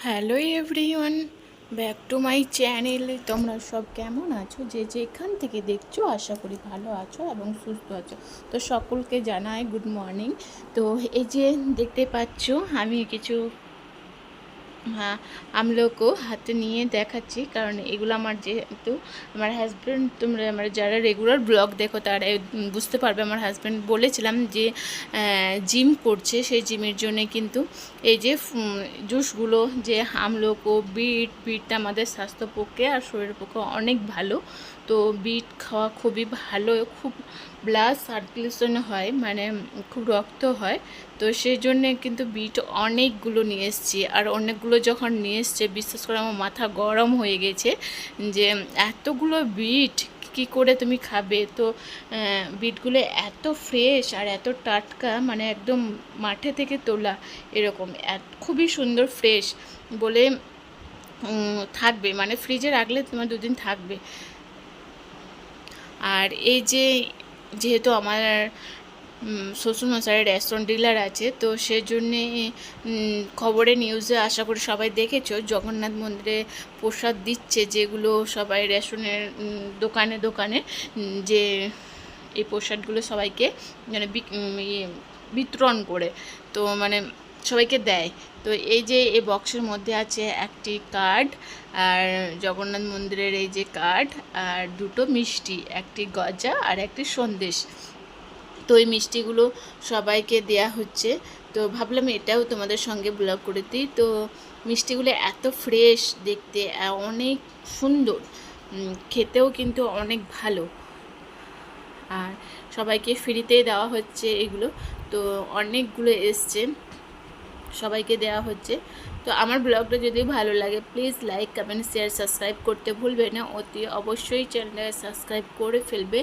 Hello everyone, back to my channel. তোমরা সব কেমন আছো? যে যেখান থেকে দেখছো আশা করি ভালো আছো এবং সুস্থ আছো। তো সকলকে জানাই গুড মর্নিং। তো এই যে দেখতে পাচ্ছ আমি কিছু হ্যাঁ আমলকও হাতে নিয়ে দেখাচ্ছি, কারণ এগুলো আমার যেহেতু আমার হাজব্যান্ড, তোমরা আমার যারা রেগুলার ব্লগ দেখো তারা বুঝতে পারবে। আমার হাজব্যান্ড বলেছিলাম যে জিম করছে, সেই জিমের জন্যে কিন্তু এই যে জুসগুলো, যে আমলকও বিটটা আমাদের স্বাস্থ্য পক্ষে আর শরীরের পক্ষে অনেক ভালো। তো বিট খাওয়া খুবই ভালো, খুব ব্লাড সার্কুলেশন হয়, মানে খুব রক্ত হয়। তো সেই জন্যে কিন্তু বিট অনেকগুলো নিয়ে এসেছি, আর অনেকগুলো যখন নিয়ে এসছে বিশ্বাস করে আমার মাথা গরম হয়ে গেছে যে এতগুলো বিট কি করে তুমি খাবে। তো বিটগুলো এত ফ্রেশ আর এত টাটকা, মানে একদম মাঠে থেকে তোলা এরকম, খুবই সুন্দর ফ্রেশ বলে থাকবে, মানে ফ্রিজে রাখলে তোমার দুদিন থাকবে। আর এই যে যেহেতু আমার শ্বশুরমশাইয়ের রেস্টুরেন্ট ডিলার আছে, তো সেজন্যে খবরে নিউজে আশা করি সবাই দেখেছো জগন্নাথ মন্দিরে প্রসাদ দিচ্ছে, যেগুলো সবাই রেশনের দোকানে দোকানে যে এই প্রসাদগুলো সবাইকে মানে বিতরণ করে, তো মানে সবাইকে দেয়। তো এই যে এই বক্সের মধ্যে আছে একটি কার্ড, আর জগন্নাথ মন্দিরের এই যে কার্ড, আর দুটো মিষ্টি, একটি গজা আর একটি সন্দেশ। তো এই মিষ্টিগুলো সবাইকে দেয়া হচ্ছে। তো ভাবলাম এটাও তোমাদের সঙ্গে ব্লগ করে দিই। তো মিষ্টিগুলো এত ফ্রেশ দেখতে, অনেক সুন্দর, খেতেও কিন্তু অনেক ভালো, আর সবাইকে ফ্রিতেই দেওয়া হচ্ছে এগুলো। তো অনেকগুলো এসছে, সবাইকে দেওয়া হচ্ছে। তো আমার ব্লগটা যদি ভালো লাগে please like comment share subscribe করতে ভুলবে না, অতি অবশ্যই চ্যানেলটাকে সাবস্ক্রাইব করে ফেলবে।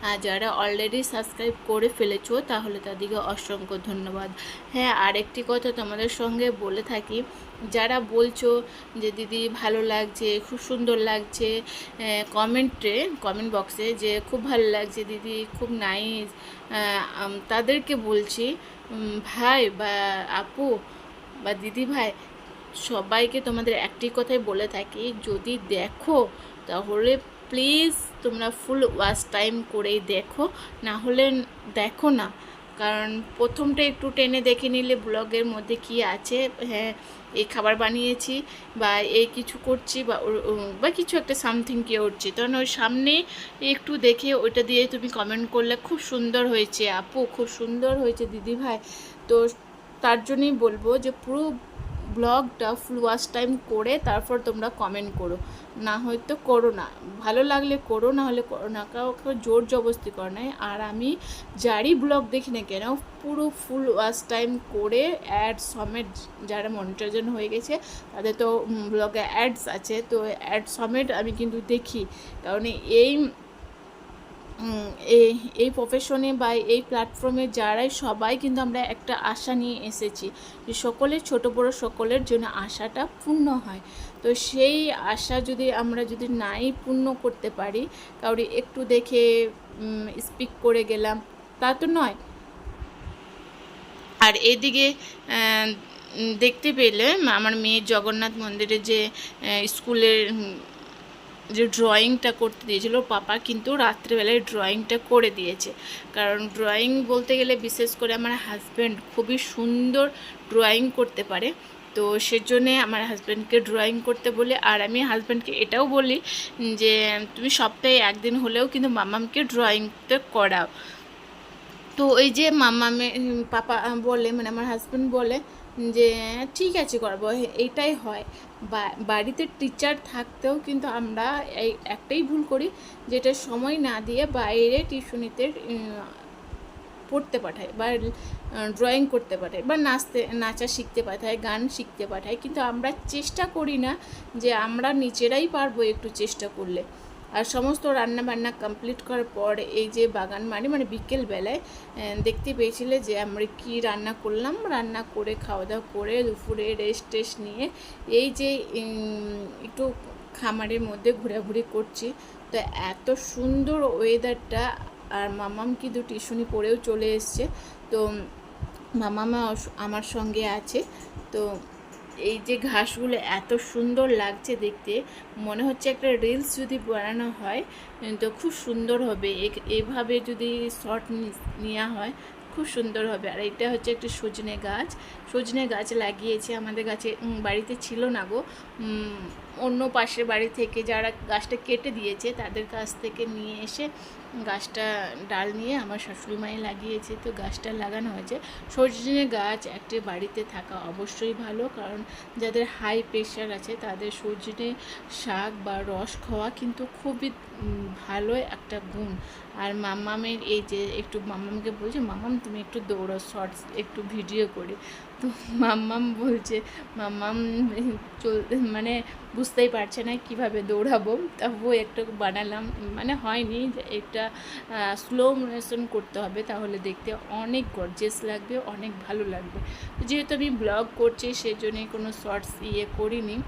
আর যারা অলরেডি সাবস্ক্রাইব করে ফেলেছো তাহলে তাদেরকে অসংখ্য ধন্যবাদ। হ্যাঁ, আরেকটি কথা তোমাদের সঙ্গে বলে থাকি, যারা বলছো যে দিদি ভালো লাগছে, খুব সুন্দর লাগছে, কমেন্ট বক্সে যে খুব ভালো লাগছে দিদি, খুব নাইস, তাদেরকে বলছি ভাই বা আপু বা দিদি ভাই, সবাইকে তোমাদের একটি কথাই বলে থাকি, যদি দেখো তাহলে প্লিজ তোমরা ফুল ওয়াচ টাইম করেই দেখো, না হলে দেখো না। কারণ প্রথমটা একটু টেনে দেখে নিলে ব্লগের মধ্যে কি আছে, হ্যাঁ এই খাবার বানিয়েছি বা এই কিছু করছি বা কিছু একটা সামথিং কে করছি, তখন ওই সামনে একটু দেখে ওইটা দিয়ে তুমি কমেন্ট করলে খুব সুন্দর হয়েছে আপু, খুব সুন্দর হয়েছে দিদি ভাই। তো তার জন্যই বলবো যে পুরো ব্লগটা ফুল ওয়াচ টাইম করে তারপর তোমরা কমেন্ট করো, না হয়তো করো না, ভালো লাগলে করো, না হলে করো না, কাউকে জোর জবরদস্তি করো নাই। আর আমি যারই ব্লগ দেখি না কেন পুরো ফুল ওয়াচ টাইম করে অ্যাড সমেট, যারা মনিটাইজেশন হয়ে গেছে তাদের তো ব্লগে অ্যাডস আছে, তো অ্যাড সমেট আমি কিন্তু দেখি। কারণ এই এই প্রফেশনে বা এই প্ল্যাটফর্মে যারাই সবাই কিন্তু আমরা একটা আশা নিয়ে এসেছি যে সকলের ছোট বড় সকলের জন্য আশাটা পূর্ণ হয়। তো সেই আশা যদি নাই পূর্ণ করতে পারি, কাউরি একটু দেখে স্পিক করে গেলাম, তা তো নয়। আর এদিকে দেখতে পেলে আমার মেয়ে জগন্নাথ মন্দিরে যে স্কুলের যে ড্রয়িংটা করতে দিয়েছিল পাপা, কিন্তু রাত্রেবেলায় ড্রয়িংটা করে দিয়েছে। কারণ ড্রয়িং বলতে গেলে বিশেষ করে আমার হাজব্যান্ড খুবই সুন্দর ড্রয়িং করতে পারে, তো সেজন্যে আমার হাজব্যান্ডকে ড্রয়িং করতে বলে। আর আমি হাজব্যান্ডকে এটাও বলি যে তুমি সপ্তাহে একদিন হলেও কিন্তু মামামকে ড্রয়িংটা করাও। তো ওই যে পাপা বলে, মানে আমার হাজব্যান্ড বলে যে ঠিক আছে করবো, এইটাই হয়। বাড়িতে টিচার থাকতেও কিন্তু আমরা এই একটাই ভুল করি, যেটা সময় না দিয়ে বাইরে টিউশনিতে পড়তে পাঠায় বা ড্রয়িং করতে পাঠায় বা নাচা শিখতে পাঠায়, গান শিখতে পাঠায়, কিন্তু আমরা চেষ্টা করি না যে আমরা নিজেরাই পারবো একটু চেষ্টা করলে। আর সমস্ত রান্না বান্না কমপ্লিট করার পর এই যে বাগান মানে বিকেলবেলায় দেখতে পেয়েছিলে যে আমরা কি রান্না করলাম, রান্না করে খাওয়া দাওয়া করে দুপুরে রেস্ট নিয়ে এই যে একটু খামারের মধ্যে ঘোরাঘুরি করছি। তো এত সুন্দর ওয়েদারটা, আর মামাম কিন্তু টিউশনি পড়েও চলে এসছে। তো মামামা আমার সঙ্গে আছে। তো এই যে ঘাসগুলো এত সুন্দর লাগছে দেখতে, মনে হচ্ছে একটা রিলস যদি বানানো হয় তো খুব সুন্দর হবে। এভাবে যদি শর্ট নেওয়া হয় খুব সুন্দর হবে। আর এটা হচ্ছে একটা সজনে গাছ লাগিয়েছে আমাদের গাছে, বাড়িতে ছিল না গো, অন্য পাশের বাড়ি থেকে যারা গাছটা কেটে দিয়েছে তাদের কাছ থেকে নিয়ে এসে গাছটা ডাল নিয়ে আমার শাশুড়ি মায়ে লাগিয়েছে, তো গাছটা লাগানো হয়েছে। সজনে গাছ একটি বাড়িতে থাকা অবশ্যই ভালো, কারণ যাদের হাই প্রেশার আছে তাদের সজনে শাক বা রস খাওয়া কিন্তু খুবই ভালো একটা গুণ। আর মাম্মামের এই যে একটু মাম্মামকে বলছে, মাম্মাম তুমি একটু দৌড়ো, শর্টস একটু ভিডিও করে। তো মাম্মাম বলছে, মাম্মাম চল মানে বুঝতেই পারছে না কিভাবে দৌড়াবো, তবুও একটু বানালাম, মানে হয়নি, একটা স্লো মোশন করতে হবে, তাহলে দেখতে অনেক গর্জিয়াস লাগবে, অনেক ভালো লাগবে। যেহেতু আমি ব্লগ করছি সেজন্যই কোনো শর্টস করিনি।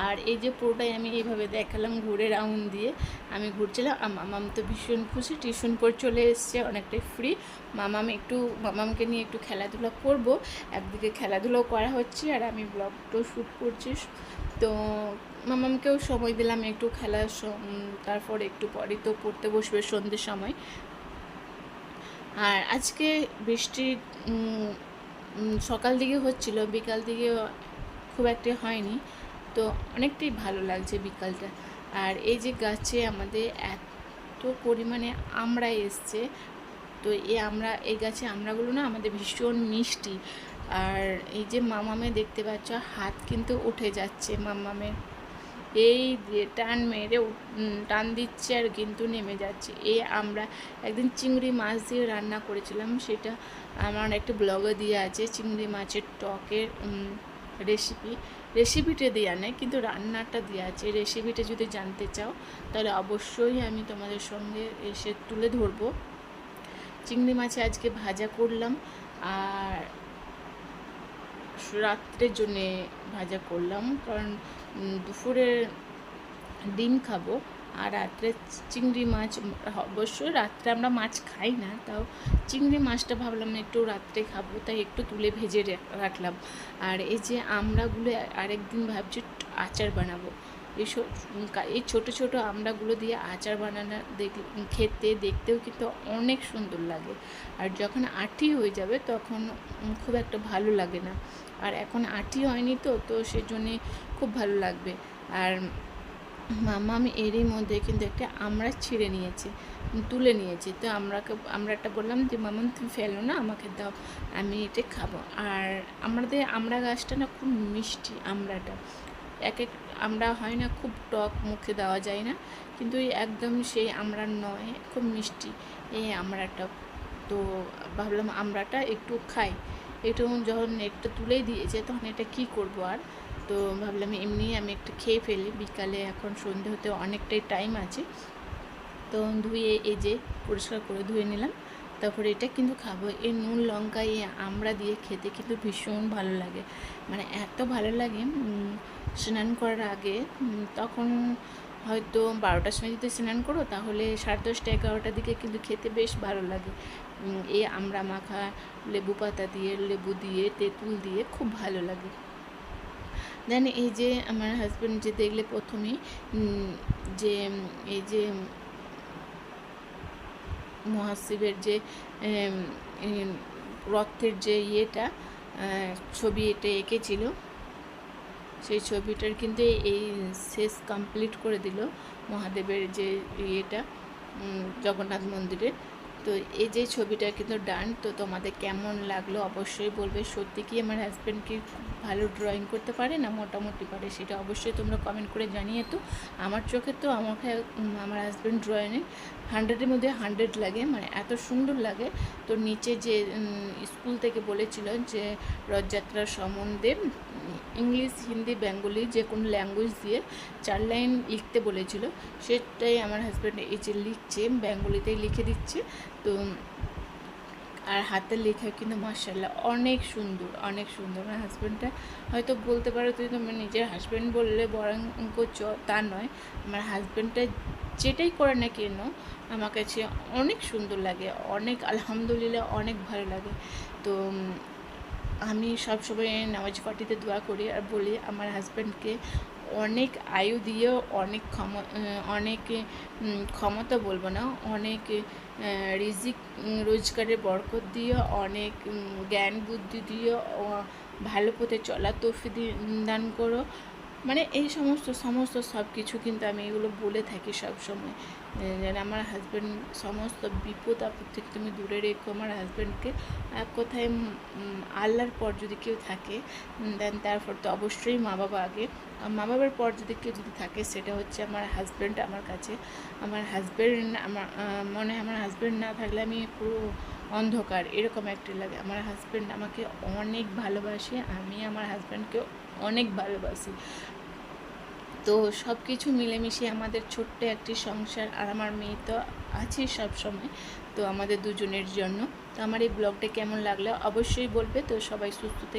আর এই যে পুরোটাই আমি এইভাবে দেখালাম ঘুরে রাউন্ড দিয়ে আমি ঘুরছিলাম। মামাম তো ভীষণ খুশি, টিউশন পর চলে এসছে, অনেকটাই ফ্রি। মামামকে নিয়ে একটু খেলাধুলা করব, একদিকে খেলাধুলাও করা হচ্ছে আর আমি ব্লগটাও শ্যুট করছি। তো মামামকেও সময় দিলাম একটু খেলার, তারপর একটু পরে তো পড়তে বসবে সন্ধ্যের সময়। আর আজকে বৃষ্টি সকাল দিকে হচ্ছিল, বিকাল দিকে খুব একটা হয়নি, তো অনেকটাই ভালো লাগছে বিকালটা। আর এই যে গাছে আমাদের এত পরিমাণে আমড়া এসছে, তো এই গাছে আমড়াগুলো না আমাদের ভীষণ মিষ্টি। আর এই যে মামামে দেখতে পাচ্ছ হাত কিন্তু উঠে যাচ্ছে, মামামের এই টান মেরে টান দিচ্ছে আর কিন্তু নেমে যাচ্ছে। আমরা একদিন চিংড়ি মাছ দিয়ে রান্না করেছিলাম, সেটা আমার একটা ব্লগে দিয়ে আছে, চিংড়ি মাছের টকের রেসিপিটা দেওয়া নেই কিন্তু রান্নাটা দেওয়া আছে। রেসিপিটা যদি জানতে চাও তাহলে অবশ্যই আমি তোমাদের সঙ্গে এসে তুলে ধরবো। চিংড়ি মাছ আজকে ভাজা করলাম আর রাত্রের জন্যে ভাজা করলাম, কারণ দুপুরে ডিম খাবো আর রাত্রে চিংড়ি মাছ। অবশ্যই রাত্রে আমরা মাছ খাই না, তাও চিংড়ি মাছটা ভাবলাম একটু রাত্রে খাবো, তাই একটু তুলে ভেজে রাখলাম। আর এই যে আমড়াগুলো আরেকদিন ভাবছি আচার বানাবো। এই ছোটো ছোটো আমড়াগুলো দিয়ে আচার বানানো খেতে দেখতেও কিন্তু অনেক সুন্দর লাগে। আর যখন আঁটি হয়ে যাবে তখন খুব একটা ভালো লাগে না, আর এখন আঁটি হয়নি তো সেজন্যে খুব ভালো লাগবে। আর মামাম এরই মধ্যে কিন্তু একটা আমড়া ছিঁড়ে নিয়েছে, তুলে নিয়েছে, তো আমরাটা বললাম যে মামাম তুমি ফেলো না, আমাকে দাও, আমি এটা খাবো। আর আমড়া গাছটা না খুব মিষ্টি, আমড়াটা এক আমড়া হয় না, খুব টক, মুখে দেওয়া যায় না, কিন্তু একদম সেই আমড়া নয়, খুব মিষ্টি এই আমড়াটা। তো ভাবলাম আমড়াটা একটু খাই, একটু যখন একটু তুলেই দিয়েছে তখন এটা কি করব আর, তো ভাবলাম এমনি আমি একটু খেয়ে ফেলি বিকালে, এখন সন্ধে হতে অনেকটাই টাইম আছে। তো ধুয়ে এই যে পরিষ্কার করে ধুয়ে নিলাম, তারপরে এটা কিন্তু খাবো। এই নুন লঙ্কা আমড়া দিয়ে খেতে কিন্তু ভীষণ ভালো লাগে, মানে এত ভালো লাগে। স্নান করার আগে তখন হয়তো 12টার সময় যদি স্নান করো তাহলে 10:30 11টার দিকে কিন্তু খেতে বেশ ভালো লাগে। এই আমড়া মাখা লেবু পাতা দিয়ে, লেবু দিয়ে, তেঁতুল দিয়ে খুব ভালো লাগে। দেন এই যে আমার হাজব্যান্ড যে দেখলে প্রথমেই যে এই যে মহাশিবের যে রথের যে ছবি এটা এঁকেছিল, সেই ছবিটার কিন্তু এই শেষ কমপ্লিট করে দিল মহাদেবের যে জগন্নাথ মন্দিরে। তো এই যে ছবিটা কিন্তু ডান। তো তোমাদের কেমন লাগলো অবশ্যই বলবে। সত্যি কি আমার হাজব্যান্ড কি ভালো ড্রয়িং করতে পারে না মোটামুটি পারে, সেটা অবশ্যই তোমরা কমেন্ট করে জানিয়ে। তো আমার চোখে তো আমার হাজব্যান্ড ড্রয়িংয়ে 100-এর মধ্যে 100 লাগে, মানে এত সুন্দর লাগে। তো নিচে যে স্কুল থেকে বলেছিল যে রথযাত্রার সম্বন্ধে ইংলিশ, হিন্দি, বেঙ্গলি যে কোনো ল্যাঙ্গুয়েজ দিয়ে 4 লাইন লিখতে বলেছিল, সেটাই আমার হাজব্যান্ড এই যে লিখছে, বেঙ্গলিতেই লিখে দিচ্ছে। তো আর হাতের লেখা কিন্তু মাশাআল্লাহ অনেক সুন্দর, অনেক সুন্দর। আমার হাজব্যান্ডটা হয়তো বলতে পারো তুমি তোমার নিজের হাজব্যান্ড বললে বরং করছো, তা নয়, আমার হাজব্যান্ডটা যেটাই করে না কেন আমার কাছে অনেক সুন্দর লাগে, অনেক আলহামদুলিল্লাহ অনেক ভালো লাগে। তো আমি সবসময় নামাজি পার্টিতে দোয়া করি আর বলি আমার হাজব্যান্ডকে অনেক আয়ু দিয়ে, অনেক ক্ষমতা বলবো না, অনেক রিজিক রোজগারের বরকত দিয়ে, অনেক জ্ঞান বুদ্ধি দিয়ে ভালো পথে চলার তৌফিক দান করো। মানে এই সমস্ত সব কিছু কিন্তু আমি এগুলো বলে থাকি সবসময়, যেন আমার হাজব্যান্ড সমস্ত বিপদ আপদ থেকে তুমি দূরে রেখো আমার হাজব্যান্ডকে। এক কথায় আল্লাহর পর যদি কেউ থাকে, দেন তারপর তো অবশ্যই মা বাবা আগে। মা বাবার পর যদি কেউ থাকে সেটা হচ্ছে আমার হাজব্যান্ড আমার কাছে। আমার হাজব্যান্ড আমার মনে হয় আমার হাজব্যান্ড না থাকলে আমি পুরো অন্ধকার এরকম একটা লাগে। আমার হাজব্যান্ড আমাকে অনেক ভালোবাসে, আমি আমার হাজব্যান্ডকে অনেক ভালোবাসি। তো সব কিছু মিলেমিশে আমাদের ছোট্ট একটি সংসার, আর আমার মেয়ে তো আছেই সব সময়, তো আমাদের দুজনের জন্য। তো আমার এই ব্লগটা কেমন লাগলো অবশ্যই বলবে। তো সবাই সুস্থ থেকে